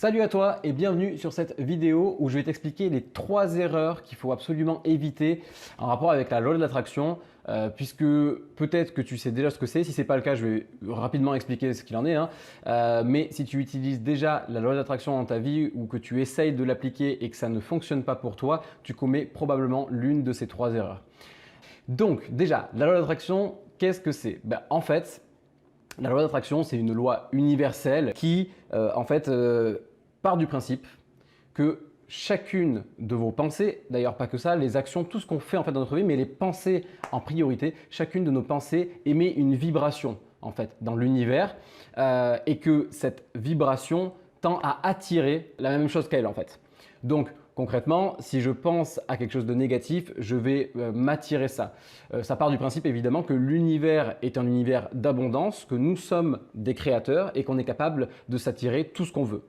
Salut à toi et bienvenue sur cette vidéo où je vais t'expliquer les 3 erreurs qu'il faut absolument éviter en rapport avec la loi de l'attraction, puisque peut-être que tu sais déjà ce que c'est. Si ce n'est pas le cas, je vais rapidement expliquer ce qu'il en est, hein. Mais si tu utilises déjà la loi de l'attraction dans ta vie ou que tu essayes de l'appliquer et que ça ne fonctionne pas pour toi, tu commets probablement l'une de ces 3 erreurs. Donc déjà, la loi de l'attraction, qu'est-ce que c'est? En fait, la loi d'attraction, c'est une loi universelle qui, part du principe que chacune de vos pensées, d'ailleurs pas que ça, les actions, tout ce qu'on fait en fait dans notre vie, mais les pensées en priorité, chacune de nos pensées émet une vibration en fait dans l'univers et que cette vibration tend à attirer la même chose qu'elle en fait. Donc concrètement, si je pense à quelque chose de négatif, je vais m'attirer ça. Ça part du principe évidemment que l'univers est un univers d'abondance, que nous sommes des créateurs et qu'on est capable de s'attirer tout ce qu'on veut.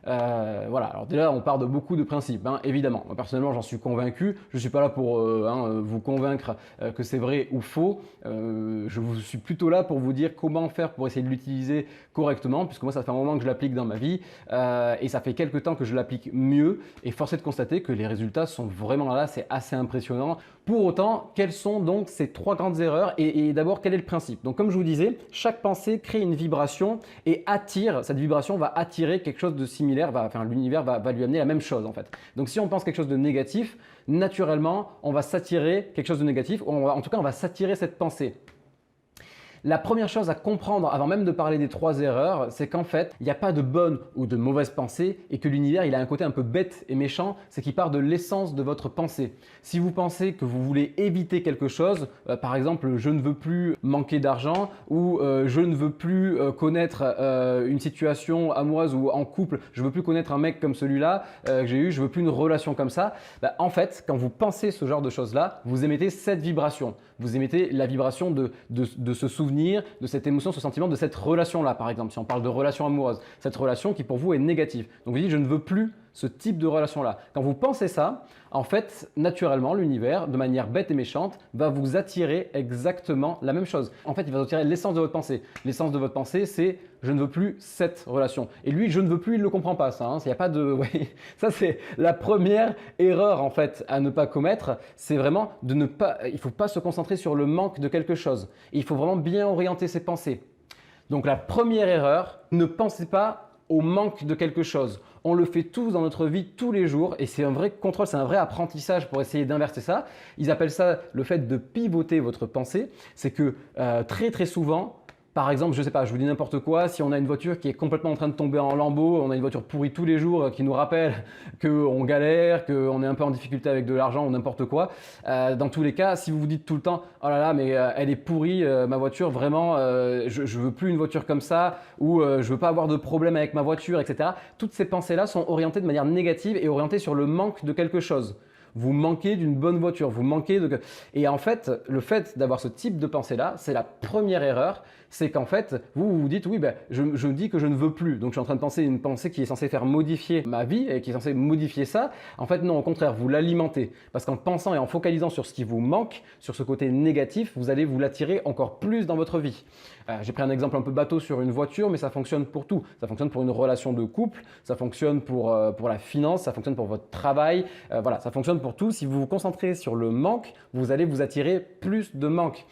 Voilà, alors déjà on part de beaucoup de principes, hein, évidemment. Moi personnellement j'en suis convaincu, je ne suis pas là pour vous convaincre que c'est vrai ou faux, je suis plutôt là pour vous dire comment faire pour essayer de l'utiliser correctement, puisque moi ça fait un moment que je l'applique dans ma vie et ça fait quelques temps que je l'applique mieux et force est de constater que les résultats sont vraiment là, c'est assez impressionnant. Pour autant, quelles sont donc ces 3 grandes erreurs et d'abord quel est le principe? Donc comme je vous disais, chaque pensée crée une vibration et attire, cette vibration va attirer quelque chose de similaire, l'univers va lui amener la même chose en fait. Donc si on pense quelque chose de négatif, naturellement on va s'attirer quelque chose de négatif, ou en tout cas on va s'attirer cette pensée. La première chose à comprendre avant même de parler des 3 erreurs, c'est qu'en fait, il n'y a pas de bonne ou de mauvaise pensée et que l'univers il a un côté un peu bête et méchant, c'est qu'il part de l'essence de votre pensée. Si vous pensez que vous voulez éviter quelque chose, par exemple je ne veux plus manquer d'argent ou je ne veux plus connaître une situation amoureuse ou en couple, je ne veux plus connaître un mec comme celui-là que j'ai eu, je ne veux plus une relation comme ça, en fait quand vous pensez ce genre de choses-là, vous émettez cette vibration. Vous émettez la vibration de ce souvenir, de cette émotion, ce sentiment, de cette relation-là, par exemple, si on parle de relation amoureuse, cette relation qui pour vous est négative. Donc vous dites, je ne veux plus ce type de relation-là. Quand vous pensez ça, en fait, naturellement, l'univers, de manière bête et méchante, va vous attirer exactement la même chose. En fait, il va vous attirer l'essence de votre pensée. L'essence de votre pensée, c'est « je ne veux plus cette relation ». Et lui, « je ne veux plus », il ne le comprend pas, ça. Il y a pas de... Ouais. Ça, c'est la première erreur, en fait, à ne pas commettre. C'est vraiment de ne pas... Il ne faut pas se concentrer sur le manque de quelque chose. Et il faut vraiment bien orienter ses pensées. Donc, la première erreur, ne pensez pas au manque de quelque chose. On le fait tous dans notre vie tous les jours et c'est un vrai contrôle, c'est un vrai apprentissage pour essayer d'inverser ça. Ils appellent ça le fait de pivoter votre pensée. C'est que très souvent, par exemple, je ne sais pas, je vous dis n'importe quoi, si on a une voiture qui est complètement en train de tomber en lambeaux, on a une voiture pourrie tous les jours qui nous rappelle qu'on galère, qu'on est un peu en difficulté avec de l'argent ou n'importe quoi. Dans tous les cas, si vous vous dites tout le temps « oh là là, mais elle est pourrie, ma voiture, vraiment, je ne veux plus une voiture comme ça » ou « je ne veux pas avoir de problème avec ma voiture », etc. Toutes ces pensées-là sont orientées de manière négative et orientées sur le manque de quelque chose. Vous manquez d'une bonne voiture, vous manquez de... Et en fait, le fait d'avoir ce type de pensée-là, c'est la première erreur. C'est qu'en fait, vous vous dites, oui, je dis que je ne veux plus. Donc, je suis en train de penser une pensée qui est censée faire modifier ma vie et qui est censée modifier ça. En fait, non, au contraire, vous l'alimentez. Parce qu'en pensant et en focalisant sur ce qui vous manque, sur ce côté négatif, vous allez vous l'attirer encore plus dans votre vie. J'ai pris un exemple un peu bateau sur une voiture, mais ça fonctionne pour tout. Ça fonctionne pour une relation de couple, ça fonctionne pour la finance, ça fonctionne pour votre travail. Voilà, ça fonctionne pour tout. Si vous vous concentrez sur le manque, vous allez vous attirer plus de manque.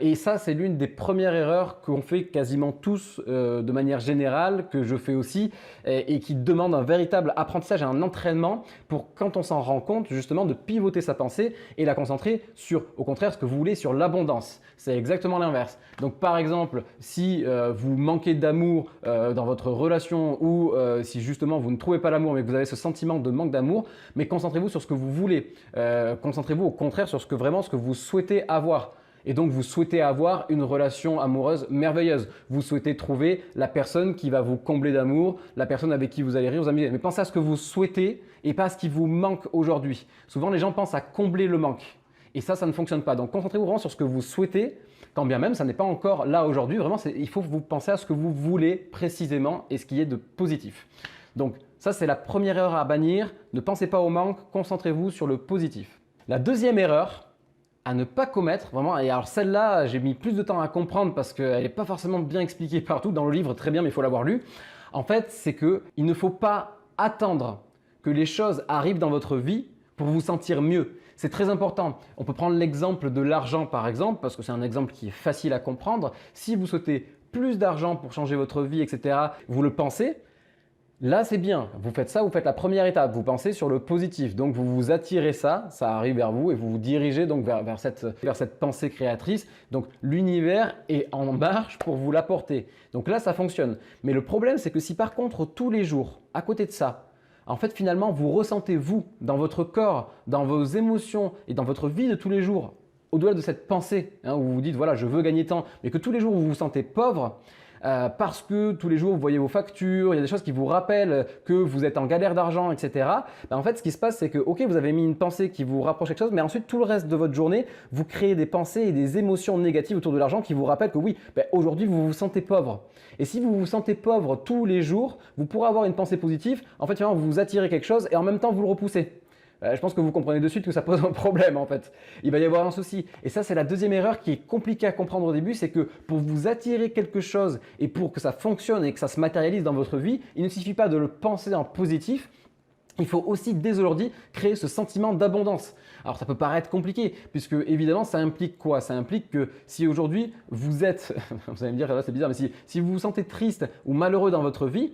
Et ça, c'est l'une des premières erreurs qu'on fait quasiment tous de manière générale, que je fais aussi, et qui demande un véritable apprentissage et un entraînement pour, quand on s'en rend compte, justement, de pivoter sa pensée et la concentrer sur, au contraire, ce que vous voulez, sur l'abondance. C'est exactement l'inverse. Donc, par exemple, si vous manquez d'amour dans votre relation ou si justement vous ne trouvez pas l'amour mais que vous avez ce sentiment de manque d'amour, mais concentrez-vous sur ce que vous voulez. Concentrez-vous au contraire sur ce que vous souhaitez avoir. Et donc, vous souhaitez avoir une relation amoureuse merveilleuse. Vous souhaitez trouver la personne qui va vous combler d'amour, la personne avec qui vous allez rire, vous amuser. Mais pensez à ce que vous souhaitez et pas à ce qui vous manque aujourd'hui. Souvent, les gens pensent à combler le manque. Et ça ne fonctionne pas. Donc, concentrez-vous vraiment sur ce que vous souhaitez, quand bien même ça n'est pas encore là aujourd'hui. Vraiment, il faut que vous penser à ce que vous voulez précisément et ce qui est de positif. Donc, ça, c'est la première erreur à bannir. Ne pensez pas au manque, concentrez-vous sur le positif. La deuxième erreur à ne pas commettre, vraiment, et alors celle-là, j'ai mis plus de temps à comprendre parce qu'elle n'est pas forcément bien expliquée partout dans le livre, très bien, mais il faut l'avoir lu. En fait, c'est qu'il ne faut pas attendre que les choses arrivent dans votre vie pour vous sentir mieux. C'est très important. On peut prendre l'exemple de l'argent par exemple, parce que c'est un exemple qui est facile à comprendre. Si vous souhaitez plus d'argent pour changer votre vie, etc., vous le pensez, là c'est bien. Vous faites ça, vous faites la première étape. Vous pensez sur le positif. Donc vous vous attirez ça, ça arrive vers vous et vous vous dirigez donc vers cette pensée créatrice. Donc l'univers est en marche pour vous l'apporter. Donc là ça fonctionne. Mais le problème c'est que si par contre tous les jours, à côté de ça, en fait, finalement, vous ressentez, vous, dans votre corps, dans vos émotions et dans votre vie de tous les jours, au-delà de cette pensée où vous vous dites, voilà, je veux gagner tant, mais que tous les jours, vous vous sentez pauvre parce que tous les jours, vous voyez vos factures, il y a des choses qui vous rappellent que vous êtes en galère d'argent, etc. En fait, ce qui se passe, c'est que, ok, vous avez mis une pensée qui vous rapproche quelque chose, mais ensuite, tout le reste de votre journée, vous créez des pensées et des émotions négatives autour de l'argent qui vous rappellent que oui, aujourd'hui, vous vous sentez pauvre. Et si vous vous sentez pauvre tous les jours, vous pourrez avoir une pensée positive. En fait, finalement, vous attirez quelque chose et en même temps, vous le repoussez. Je pense que vous comprenez de suite que ça pose un problème en fait. Il va y avoir un souci. Et ça, c'est la deuxième erreur qui est compliquée à comprendre au début, c'est que pour vous attirer quelque chose et pour que ça fonctionne et que ça se matérialise dans votre vie, il ne suffit pas de le penser en positif. Il faut aussi dès aujourd'hui créer ce sentiment d'abondance. Alors ça peut paraître compliqué puisque évidemment ça implique quoi? Ça implique que si aujourd'hui vous êtes, vous allez me dire c'est bizarre, mais si vous vous sentez triste ou malheureux dans votre vie,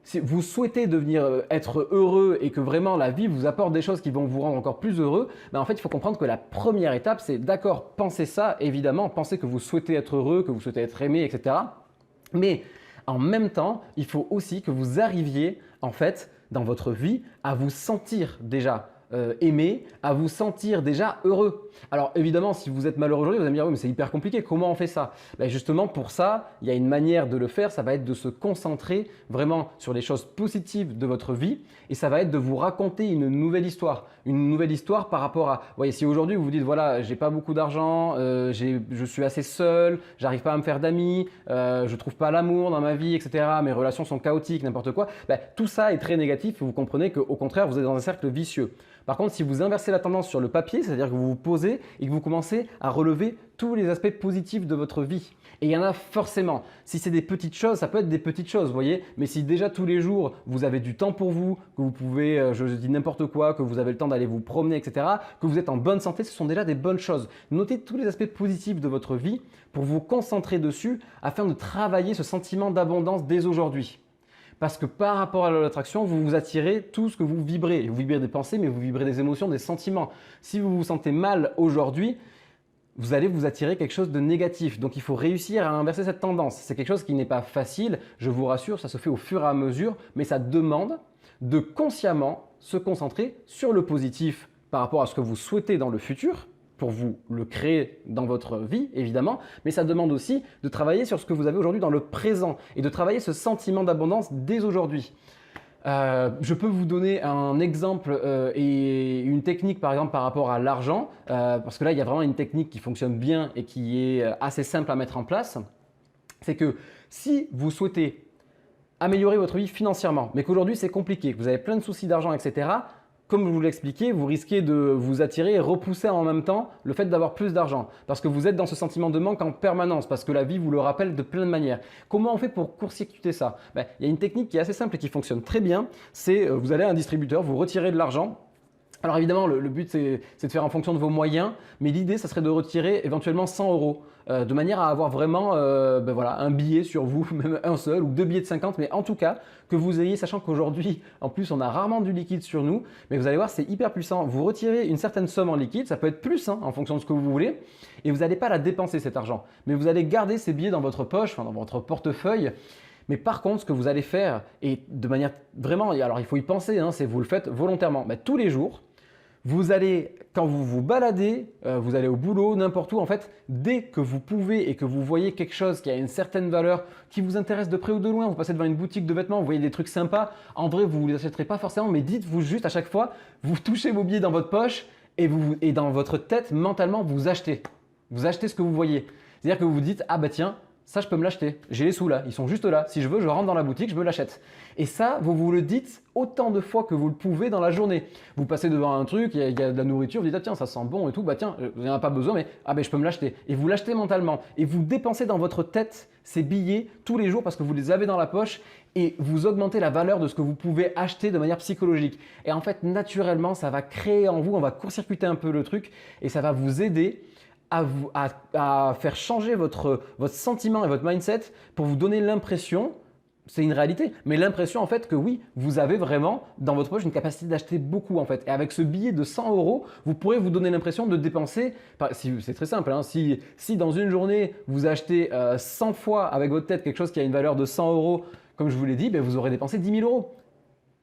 si vous souhaitez devenir être heureux et que vraiment la vie vous apporte des choses qui vont vous rendre encore plus heureux, en fait il faut comprendre que la première étape c'est d'accord, pensez ça évidemment, pensez que vous souhaitez être heureux, que vous souhaitez être aimé, etc. Mais en même temps, il faut aussi que vous arriviez en fait dans votre vie à vous sentir déjà aimé, à vous sentir déjà heureux. Alors évidemment, si vous êtes malheureux aujourd'hui, vous allez me dire oui, mais c'est hyper compliqué, comment on fait ça? Justement pour ça, il y a une manière de le faire, ça va être de se concentrer vraiment sur les choses positives de votre vie et ça va être de vous raconter une nouvelle histoire par rapport à, voyez, si aujourd'hui vous vous dites voilà, j'ai pas beaucoup d'argent, je suis assez seul, j'arrive pas à me faire d'amis, je trouve pas l'amour dans ma vie, etc. Mes relations sont chaotiques, n'importe quoi, tout ça est très négatif et vous comprenez qu'au contraire, vous êtes dans un cercle vicieux. Par contre, si vous inversez la tendance sur le papier, c'est-à-dire que vous vous posez et que vous commencez à relever tous les aspects positifs de votre vie. Et il y en a forcément. Si c'est des petites choses, ça peut être des petites choses, vous voyez. Mais si déjà tous les jours, vous avez du temps pour vous, que vous pouvez, je dis n'importe quoi, que vous avez le temps d'aller vous promener, etc., que vous êtes en bonne santé, ce sont déjà des bonnes choses. Notez tous les aspects positifs de votre vie pour vous concentrer dessus afin de travailler ce sentiment d'abondance dès aujourd'hui. Parce que par rapport à l'attraction, vous vous attirez tout ce que vous vibrez. Vous vibrez des pensées, mais vous vibrez des émotions, des sentiments. Si vous vous sentez mal aujourd'hui, vous allez vous attirer quelque chose de négatif. Donc il faut réussir à inverser cette tendance. C'est quelque chose qui n'est pas facile, je vous rassure, ça se fait au fur et à mesure, mais ça demande de consciemment se concentrer sur le positif par rapport à ce que vous souhaitez dans le futur, pour vous le créer dans votre vie, évidemment, mais ça demande aussi de travailler sur ce que vous avez aujourd'hui dans le présent et de travailler ce sentiment d'abondance dès aujourd'hui. Je peux vous donner un exemple et une technique par exemple par rapport à l'argent, parce que là il y a vraiment une technique qui fonctionne bien et qui est assez simple à mettre en place. C'est que si vous souhaitez améliorer votre vie financièrement, mais qu'aujourd'hui c'est compliqué, que vous avez plein de soucis d'argent, etc., comme je vous l'expliquais, vous risquez de vous attirer et repousser en même temps le fait d'avoir plus d'argent parce que vous êtes dans ce sentiment de manque en permanence parce que la vie vous le rappelle de plein de manières. Comment on fait pour court-circuiter ça? Il y a une technique qui est assez simple et qui fonctionne très bien. C'est vous allez à un distributeur, vous retirez de l'argent. Alors évidemment, le but c'est de faire en fonction de vos moyens, mais l'idée ça serait de retirer éventuellement 100 € de manière à avoir vraiment voilà, un billet sur vous, même un seul ou deux billets de 50, mais en tout cas que vous ayez, sachant qu'aujourd'hui en plus on a rarement du liquide sur nous, mais vous allez voir c'est hyper puissant. Vous retirez une certaine somme en liquide, ça peut être plus en fonction de ce que vous voulez, et vous n'allez pas la dépenser cet argent, mais vous allez garder ces billets dans votre poche, dans votre portefeuille. Mais par contre, ce que vous allez faire, et de manière vraiment, alors il faut y penser, c'est vous le faites volontairement, tous les jours. Vous allez, quand vous vous baladez, vous allez au boulot, n'importe où, en fait, dès que vous pouvez et que vous voyez quelque chose qui a une certaine valeur, qui vous intéresse de près ou de loin, vous passez devant une boutique de vêtements, vous voyez des trucs sympas, en vrai, vous ne les achèterez pas forcément, mais dites-vous juste à chaque fois, vous touchez vos billets dans votre poche et dans votre tête, mentalement, vous achetez. Vous achetez ce que vous voyez. C'est-à-dire que vous vous dites, ah bah tiens, ça je peux me l'acheter, j'ai les sous là, ils sont juste là, si je veux je rentre dans la boutique, je me l'achète. Et ça, vous vous le dites autant de fois que vous le pouvez dans la journée. Vous passez devant un truc, il y a de la nourriture, vous dites ah tiens ça sent bon et tout, bah tiens, vous n'en avez pas besoin mais ah ben je peux me l'acheter. Et vous l'achetez mentalement et vous dépensez dans votre tête ces billets tous les jours parce que vous les avez dans la poche et vous augmentez la valeur de ce que vous pouvez acheter de manière psychologique. Et en fait naturellement ça va créer en vous, on va court-circuiter un peu le truc et ça va vous aider à faire changer votre sentiment et votre mindset pour vous donner l'impression, c'est une réalité, mais l'impression en fait que oui, vous avez vraiment dans votre poche une capacité d'acheter beaucoup en fait. Et avec ce billet de 100 euros, vous pourrez vous donner l'impression de dépenser, c'est très simple, hein, si dans une journée vous achetez 100 fois avec votre tête quelque chose qui a une valeur de 100 euros, comme je vous l'ai dit, ben, vous aurez dépensé 10 000 euros.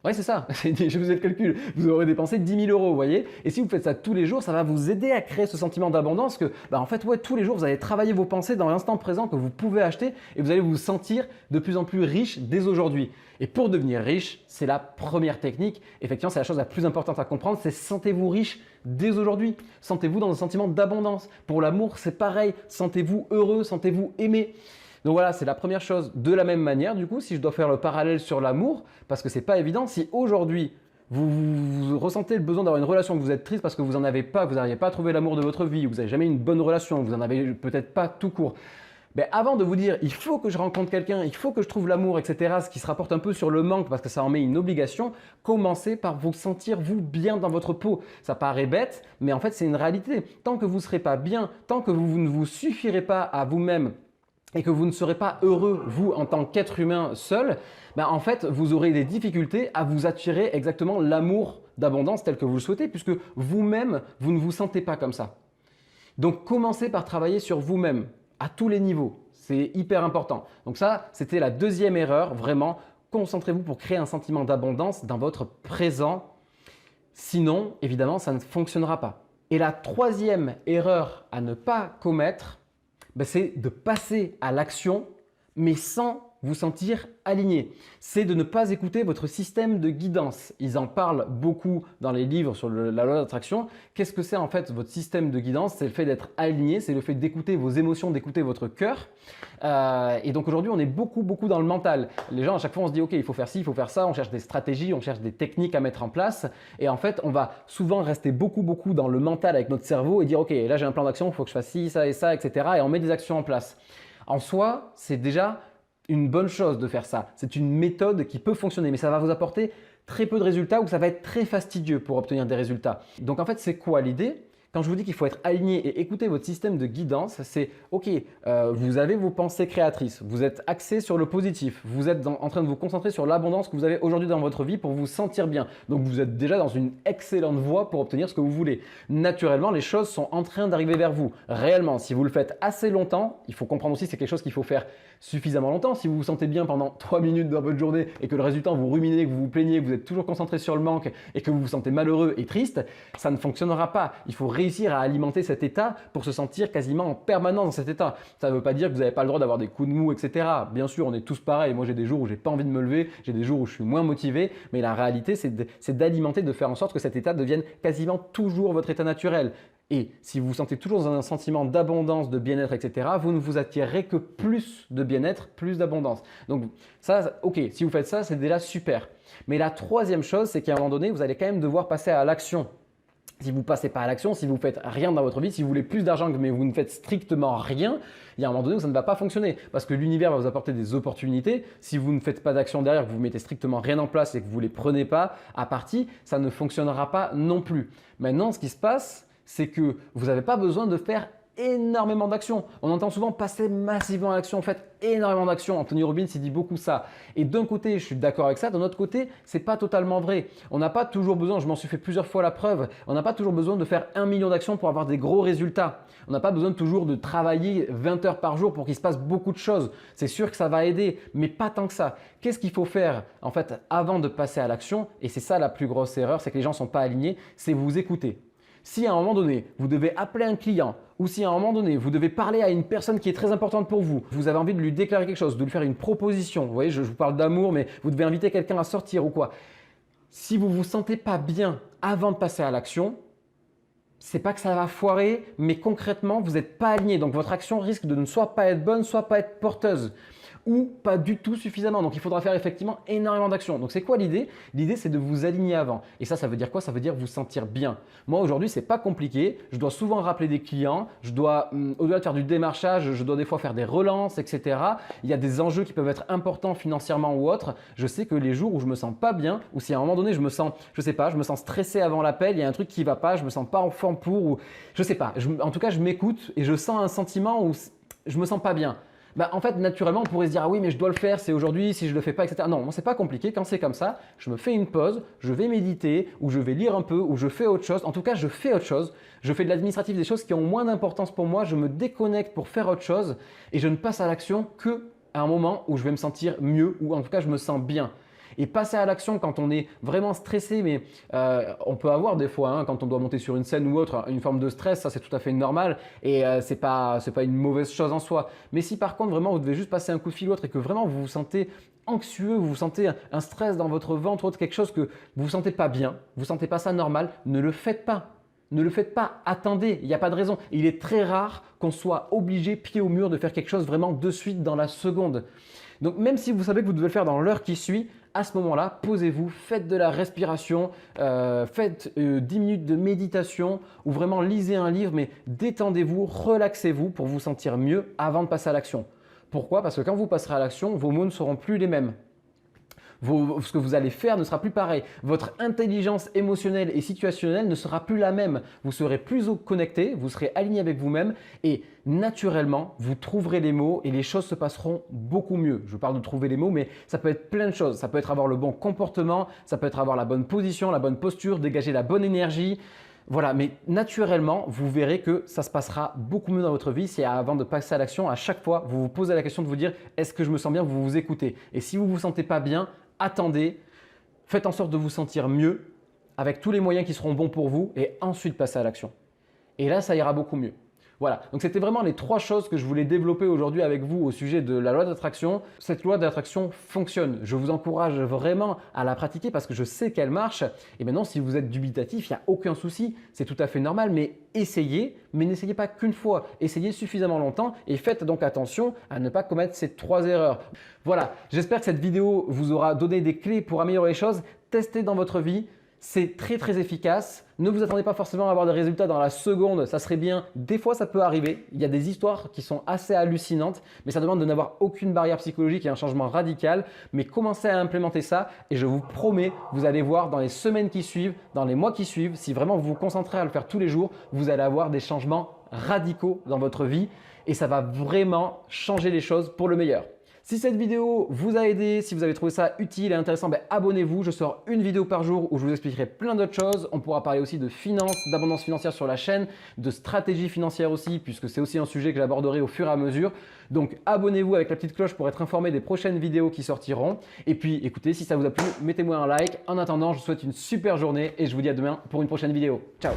Oui, c'est ça, je vous ai le calcul. Vous aurez dépensé 10 000 euros, vous voyez. Et si vous faites ça tous les jours, ça va vous aider à créer ce sentiment d'abondance que, en fait, ouais, tous les jours, vous allez travailler vos pensées dans l'instant présent que vous pouvez acheter et vous allez vous sentir de plus en plus riche dès aujourd'hui. Et pour devenir riche, c'est la première technique. Effectivement, c'est la chose la plus importante à comprendre, c'est sentez-vous riche dès aujourd'hui. Sentez-vous dans un sentiment d'abondance. Pour l'amour, c'est pareil. Sentez-vous heureux, sentez-vous aimé. Donc voilà, c'est la première chose. De la même manière, du coup, si je dois faire le parallèle sur l'amour, parce que c'est pas évident, si aujourd'hui vous ressentez le besoin d'avoir une relation, que vous êtes triste parce que vous n'en avez pas, que vous n'arrivez pas à trouver l'amour de votre vie, vous n'avez jamais eu une bonne relation, vous n'en avez peut-être pas tout court, ben avant de vous dire il faut que je rencontre quelqu'un, il faut que je trouve l'amour, etc., ce qui se rapporte un peu sur le manque parce que ça en met une obligation, commencez par vous sentir vous bien dans votre peau. Ça paraît bête, mais en fait c'est une réalité. Tant que vous ne serez pas bien, tant que vous ne vous suffirez pas à vous-même, et que vous ne serez pas heureux, vous, en tant qu'être humain seul, en fait, vous aurez des difficultés à vous attirer exactement l'amour d'abondance tel que vous le souhaitez, puisque vous-même, vous ne vous sentez pas comme ça. Donc, commencez par travailler sur vous-même, à tous les niveaux. C'est hyper important. Donc ça, c'était la deuxième erreur, vraiment. Concentrez-vous pour créer un sentiment d'abondance dans votre présent. Sinon, évidemment, ça ne fonctionnera pas. Et la troisième erreur à ne pas commettre, c'est de passer à l'action, mais sans vous sentir aligné. C'est de ne pas écouter votre système de guidance. Ils en parlent beaucoup dans les livres sur la loi d'attraction. Qu'est-ce que c'est en fait votre système de guidance? C'est le fait d'être aligné, c'est le fait d'écouter vos émotions, d'écouter votre cœur. Et donc aujourd'hui, on est beaucoup dans le mental. Les gens, à chaque fois, on se dit ok, il faut faire ci, il faut faire ça, on cherche des stratégies, on cherche des techniques à mettre en place. Et en fait, on va souvent rester beaucoup dans le mental avec notre cerveau et dire ok, là j'ai un plan d'action, il faut que je fasse ci, ça et ça, etc. Et on met des actions en place. En soi, c'est déjà une bonne chose de faire ça. C'est une méthode qui peut fonctionner, mais ça va vous apporter très peu de résultats ou ça va être très fastidieux pour obtenir des résultats. Donc en fait, c'est quoi l'idée? Quand je vous dis qu'il faut être aligné et écouter votre système de guidance, c'est ok, vous avez vos pensées créatrices, vous êtes axé sur le positif, vous êtes en train de vous concentrer sur l'abondance que vous avez aujourd'hui dans votre vie pour vous sentir bien. Donc vous êtes déjà dans une excellente voie pour obtenir ce que vous voulez. Naturellement, les choses sont en train d'arriver vers vous. Réellement, si vous le faites assez longtemps, il faut comprendre aussi que c'est quelque chose qu'il faut faire suffisamment longtemps. Si vous vous sentez bien pendant 3 minutes dans votre journée et que le résultat, vous ruminez, que vous vous plaignez, que vous êtes toujours concentré sur le manque et que vous vous sentez malheureux et triste, ça ne fonctionnera pas. Il faut réussir à alimenter cet état pour se sentir quasiment en permanence dans cet état. Ça ne veut pas dire que vous n'avez pas le droit d'avoir des coups de mou, etc. Bien sûr, on est tous pareils. Moi, j'ai des jours où j'ai pas envie de me lever, j'ai des jours où je suis moins motivé, mais la réalité, c'est d'alimenter, de faire en sorte que cet état devienne quasiment toujours votre état naturel. Et si vous vous sentez toujours dans un sentiment d'abondance, de bien-être, etc., vous ne vous attirerez que plus de bien-être, plus d'abondance. Donc ça, ok, si vous faites ça, c'est déjà super. Mais la troisième chose, c'est qu'à un moment donné, vous allez quand même devoir passer à l'action. Si vous ne passez pas à l'action, si vous ne faites rien dans votre vie, si vous voulez plus d'argent mais vous ne faites strictement rien, il y a un moment donné où ça ne va pas fonctionner parce que l'univers va vous apporter des opportunités. Si vous ne faites pas d'action derrière, que vous mettez strictement rien en place et que vous ne les prenez pas à partie, ça ne fonctionnera pas non plus. Maintenant, ce qui se passe, c'est que vous n'avez pas besoin de faire énormément d'actions. On entend souvent passer massivement à l'action. Faites énormément d'actions. Anthony Robbins, il dit beaucoup ça. Et d'un côté, je suis d'accord avec ça. D'un autre côté, c'est pas totalement vrai. On n'a pas toujours besoin, je m'en suis fait plusieurs fois la preuve, on n'a pas toujours besoin de faire 1 million d'actions pour avoir des gros résultats. On n'a pas besoin toujours de travailler 20 heures par jour pour qu'il se passe beaucoup de choses. C'est sûr que ça va aider, mais pas tant que ça. Qu'est-ce qu'il faut faire en fait avant de passer à l'action? Et c'est ça la plus grosse erreur, c'est que les gens ne sont pas alignés, c'est vous écouter. Si à un moment donné, vous devez appeler un client ou si à un moment donné, vous devez parler à une personne qui est très importante pour vous, vous avez envie de lui déclarer quelque chose, de lui faire une proposition, vous voyez, je vous parle d'amour, mais vous devez inviter quelqu'un à sortir ou quoi. Si vous ne vous sentez pas bien avant de passer à l'action, c'est pas que ça va foirer, mais concrètement, vous n'êtes pas aligné. Donc, votre action risque de ne soit pas être bonne, soit pas être porteuse ou pas du tout suffisamment. Donc, il faudra faire effectivement énormément d'actions. Donc, c'est quoi l'idée? L'idée, c'est de vous aligner avant. Et ça veut dire quoi? Ça veut dire vous sentir bien. Moi, aujourd'hui, c'est pas compliqué. Je dois souvent rappeler des clients. Je dois, au-delà de faire du démarchage, je dois des fois faire des relances, etc. Il y a des enjeux qui peuvent être importants financièrement ou autres. Je sais que les jours où je me sens pas bien, ou si à un moment donné, je me sens, je sais pas, je me sens stressé avant l'appel, il y a un truc qui va pas, je me sens pas en forme pour, ou je sais pas. En tout cas, je m'écoute et je sens un sentiment où je me sens pas bien. En fait, naturellement, on pourrait se dire « Ah oui, mais je dois le faire, c'est aujourd'hui, si je ne le fais pas, etc. » Non, c'est pas compliqué. Quand c'est comme ça, je me fais une pause, je vais méditer, ou je vais lire un peu, ou je fais autre chose. En tout cas, je fais autre chose. Je fais de l'administratif, des choses qui ont moins d'importance pour moi. Je me déconnecte pour faire autre chose et je ne passe à l'action qu'à un moment où je vais me sentir mieux, ou en tout cas, je me sens bien. Et passer à l'action quand on est vraiment stressé, mais on peut avoir des fois, quand on doit monter sur une scène ou autre, une forme de stress, ça c'est tout à fait normal et c'est pas une mauvaise chose en soi. Mais si par contre vraiment vous devez juste passer un coup de fil ou autre et que vraiment vous vous sentez anxieux, vous sentez un stress dans votre ventre ou autre, quelque chose que vous ne vous sentez pas bien, vous ne sentez pas ça normal, ne le faites pas. Ne le faites pas, attendez, il n'y a pas de raison. Il est très rare qu'on soit obligé, pied au mur, de faire quelque chose vraiment de suite dans la seconde. Donc même si vous savez que vous devez le faire dans l'heure qui suit, à ce moment-là, posez-vous, faites de la respiration, faites 10 minutes de méditation ou vraiment lisez un livre, mais détendez-vous, relaxez-vous pour vous sentir mieux avant de passer à l'action. Pourquoi? Parce que quand vous passerez à l'action, vos mots ne seront plus les mêmes. Ce que vous allez faire ne sera plus pareil. Votre intelligence émotionnelle et situationnelle ne sera plus la même. Vous serez plus connecté, vous serez aligné avec vous-même et naturellement, vous trouverez les mots et les choses se passeront beaucoup mieux. Je parle de trouver les mots, mais ça peut être plein de choses. Ça peut être avoir le bon comportement, ça peut être avoir la bonne position, la bonne posture, dégager la bonne énergie. Voilà, mais naturellement, vous verrez que ça se passera beaucoup mieux dans votre vie si avant de passer à l'action, à chaque fois, vous vous posez la question de vous dire « Est-ce que je me sens bien ?» Vous vous écoutez. Et si vous ne vous sentez pas bien, attendez, faites en sorte de vous sentir mieux avec tous les moyens qui seront bons pour vous et ensuite passez à l'action. Et là, ça ira beaucoup mieux. Voilà, donc c'était vraiment les 3 choses que je voulais développer aujourd'hui avec vous au sujet de la loi d'attraction. Cette loi d'attraction fonctionne. Je vous encourage vraiment à la pratiquer parce que je sais qu'elle marche. Et maintenant, si vous êtes dubitatif, il n'y a aucun souci, c'est tout à fait normal, mais essayez, mais n'essayez pas qu'une fois. Essayez suffisamment longtemps et faites donc attention à ne pas commettre ces 3 erreurs. Voilà, j'espère que cette vidéo vous aura donné des clés pour améliorer les choses. Testez dans votre vie. C'est très très efficace. Ne vous attendez pas forcément à avoir des résultats dans la seconde, ça serait bien. Des fois, ça peut arriver. Il y a des histoires qui sont assez hallucinantes, mais ça demande de n'avoir aucune barrière psychologique et un changement radical. Mais commencez à implémenter ça et je vous promets, vous allez voir dans les semaines qui suivent, dans les mois qui suivent, si vraiment vous vous concentrez à le faire tous les jours, vous allez avoir des changements radicaux dans votre vie et ça va vraiment changer les choses pour le meilleur. Si cette vidéo vous a aidé, si vous avez trouvé ça utile et intéressant, abonnez-vous. Je sors une vidéo par jour où je vous expliquerai plein d'autres choses. On pourra parler aussi de finances, d'abondance financière sur la chaîne, de stratégie financière aussi, puisque c'est aussi un sujet que j'aborderai au fur et à mesure. Donc abonnez-vous avec la petite cloche pour être informé des prochaines vidéos qui sortiront. Et puis écoutez, si ça vous a plu, mettez-moi un like. En attendant, je vous souhaite une super journée et je vous dis à demain pour une prochaine vidéo. Ciao!